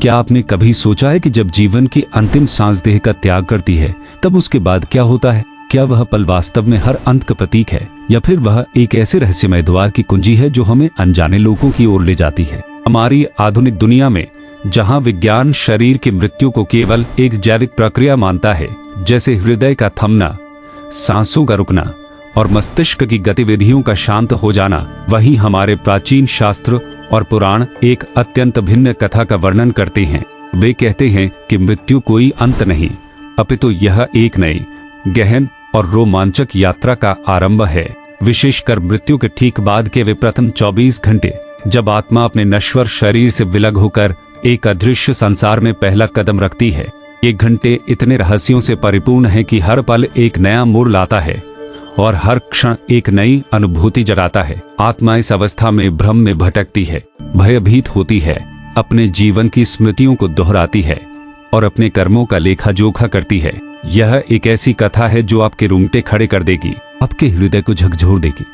क्या आपने कभी सोचा है कि जब जीवन की अंतिम सांस देह का त्याग करती है तब उसके बाद क्या होता है? क्या वह पल वास्तव में हर अंत का प्रतीक है, या फिर वह एक ऐसे रहस्यमय द्वार की कुंजी है जो हमें अनजाने लोगों की ओर ले जाती है? हमारी आधुनिक दुनिया में जहां विज्ञान शरीर की मृत्यु को केवल एक जैविक प्रक्रिया मानता है, जैसे हृदय का थमना, सांसों का रुकना और मस्तिष्क की गतिविधियों का शांत हो जाना, वहीं हमारे प्राचीन शास्त्र और पुराण एक अत्यंत भिन्न कथा का वर्णन करते हैं। वे कहते हैं कि मृत्यु कोई अंत नहीं, अपितु यह एक नई, गहन और रोमांचक यात्रा का आरंभ है। विशेषकर मृत्यु के ठीक बाद के वे प्रथम 24 घंटे, जब आत्मा अपने नश्वर शरीर से विलग होकर एक अदृश्य संसार में पहला कदम रखती है। ये घंटे इतने रहस्यों से परिपूर्ण हैं कि हर पल एक नया मोड़ लाता है और हर क्षण एक नई अनुभूति जगाता है। आत्मा इस अवस्था में भ्रम में भटकती है, भयभीत होती है, अपने जीवन की स्मृतियों को दोहराती है और अपने कर्मों का लेखा जोखा करती है। यह एक ऐसी कथा है जो आपके रोंगटे खड़े कर देगी, आपके हृदय को झकझोर देगी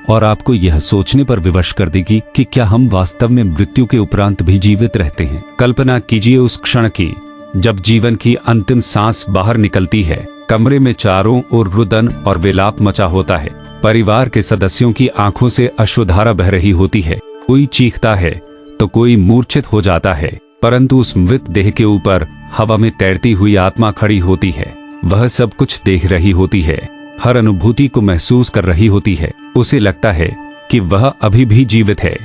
और आपको यह सोचने पर विवश कर देगी कि क्या हम वास्तव में मृत्यु के उपरांत भी जीवित रहते हैं। कल्पना कीजिए उस क्षण की जब जीवन की अंतिम सांस बाहर निकलती है। कमरे में चारों ओर रुदन और विलाप मचा होता है। परिवार के सदस्यों की आंखों से अश्रुधारा बह रही होती है। कोई चीखता है तो कोई मूर्छित हो जाता है, परंतु उस मृत देह के ऊपर हवा में तैरती हुई आत्मा खड़ी होती है। वह सब कुछ देख रही होती है, हर अनुभूति को महसूस कर रही होती है। उसे लगता है कि वह अभी भी जीवित है,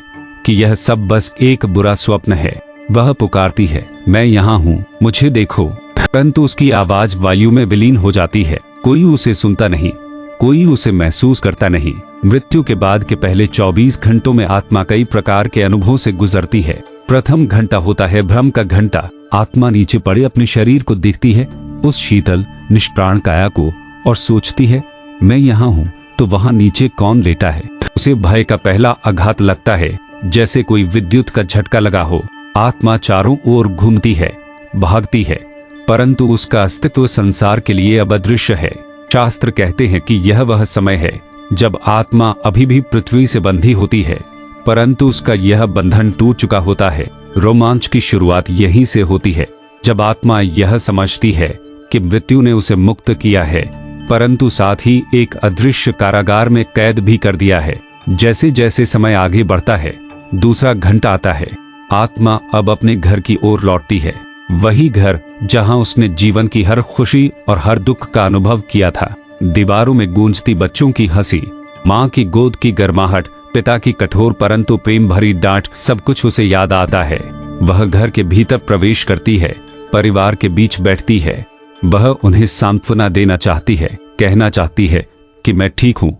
कि यह सब बस एक बुरा स्वप्न है। वह पुकारती है, मैं यहाँ हूँ, मुझे देखो, परंतु उसकी आवाज वायु में विलीन हो जाती है। कोई उसे सुनता नहीं, कोई उसे महसूस करता नहीं। मृत्यु के बाद के पहले 24 घंटों में आत्मा कई प्रकार के अनुभवों से गुजरती है। प्रथम घंटा होता है भ्रम का घंटा। आत्मा नीचे पड़े अपने शरीर को देखती है, उस शीतल निष्प्राण काया को, और सोचती है, मैं यहाँ हूँ तो वहाँ नीचे कौन लेटा है। उसे भय का पहला आघात लगता है, जैसे कोई विद्युत का झटका लगा हो। आत्मा चारों ओर घूमती है, भागती है, परंतु उसका अस्तित्व संसार के लिए अब अदृश्य है। शास्त्र कहते हैं कि यह वह समय है जब आत्मा अभी भी पृथ्वी से बंधी होती है, परंतु उसका यह बंधन टूट चुका होता है। रोमांच की शुरुआत यहीं से होती है, जब आत्मा यह समझती है कि मृत्यु ने उसे मुक्त किया है, परंतु साथ ही एक अदृश्य कारागार में कैद भी कर दिया है। जैसे जैसे समय आगे बढ़ता है, दूसरा घंटा आता है। आत्मा अब अपने घर की ओर लौटती है, वही घर जहां उसने जीवन की हर खुशी और हर दुख का अनुभव किया था। दीवारों में गूंजती बच्चों की हंसी, माँ की गोद की गर्माहट, पिता की कठोर परंतु प्रेम भरी डांट, सब कुछ उसे याद आता है। वह घर के भीतर प्रवेश करती है, परिवार के बीच बैठती है। वह उन्हें सांत्वना देना चाहती है, कहना चाहती है कि मैं ठीक हूँ,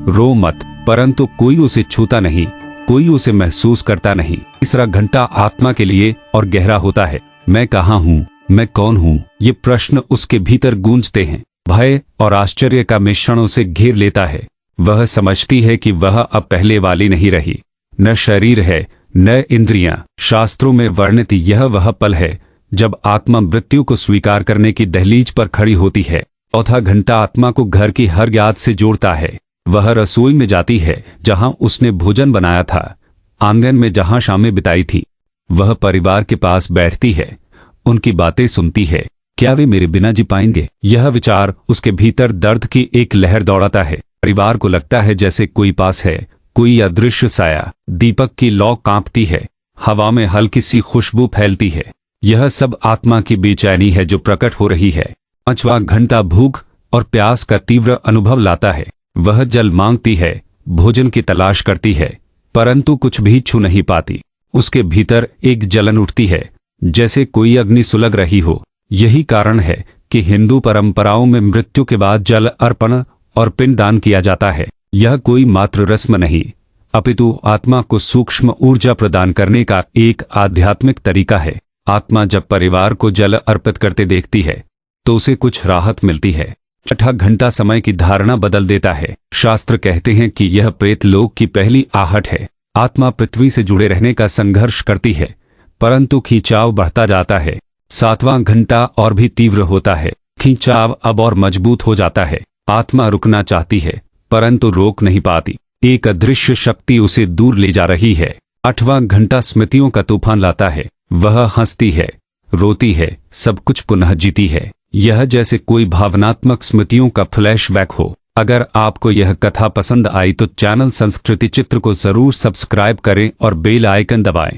रो मत, परंतु कोई उसे छूता नहीं, कोई उसे महसूस करता नहीं। तीसरा घंटा आत्मा के लिए और गहरा होता है। मैं कहाँ हूँ, मैं कौन हूँ, ये प्रश्न उसके भीतर गूंजते हैं। भय और आश्चर्य का मिश्रण उसे घेर लेता है। वह समझती है कि वह अब पहले वाली नहीं रही, न शरीर है न इंद्रियां। शास्त्रों में वर्णित यह वह पल है जब आत्मा मृत्यु को स्वीकार करने की दहलीज पर खड़ी होती है। चौथा घंटा आत्मा को घर की हर याद से जोड़ता है। वह रसोई में जाती है जहां उसने भोजन बनाया था, आंगन में जहां शामें बिताई थी। वह परिवार के पास बैठती है, उनकी बातें सुनती है। क्या वे मेरे बिना जी पाएंगे? यह विचार उसके भीतर दर्द की एक लहर दौड़ाता है। परिवार को लगता है जैसे कोई पास है, कोई अदृश्य साया। दीपक की लौ कांपती है, हवा में हल्की सी खुशबू फैलती है। यह सब आत्मा की बेचैनी है जो प्रकट हो रही है। पांचवां घंटा भूख और प्यास का तीव्र अनुभव लाता है। वह जल मांगती है, भोजन की तलाश करती है, परंतु कुछ भी छू नहीं पाती। उसके भीतर एक जलन उठती है, जैसे कोई अग्नि सुलग रही हो। यही कारण है कि हिंदू परंपराओं में मृत्यु के बाद जल अर्पण और पिंडदान किया जाता है। यह कोई मात्र रस्म नहीं, अपितु आत्मा को सूक्ष्म ऊर्जा प्रदान करने का एक आध्यात्मिक तरीका है। आत्मा जब परिवार को जल अर्पित करते देखती है तो उसे कुछ राहत मिलती है। छठा घंटा समय की धारणा बदल देता है। शास्त्र कहते हैं कि यह प्रेत लोक की पहली आहट है। आत्मा पृथ्वी से जुड़े रहने का संघर्ष करती है, परंतु खिंचाव बढ़ता जाता है। सातवां घंटा और भी तीव्र होता है। खिंचाव अब और मजबूत हो जाता है। आत्मा रुकना चाहती है, परंतु रोक नहीं पाती। एक अदृश्य शक्ति उसे दूर ले जा रही है। आठवां घंटा स्मृतियों का तूफान लाता है। वह हंसती है, रोती है, सब कुछ पुनः जीती है। यह जैसे कोई भावनात्मक स्मृतियों का फ्लैशबैक हो। अगर आपको यह कथा पसंद आई तो चैनल संस्कृति चित्र को जरूर सब्सक्राइब करें और बेल आइकन दबाएं।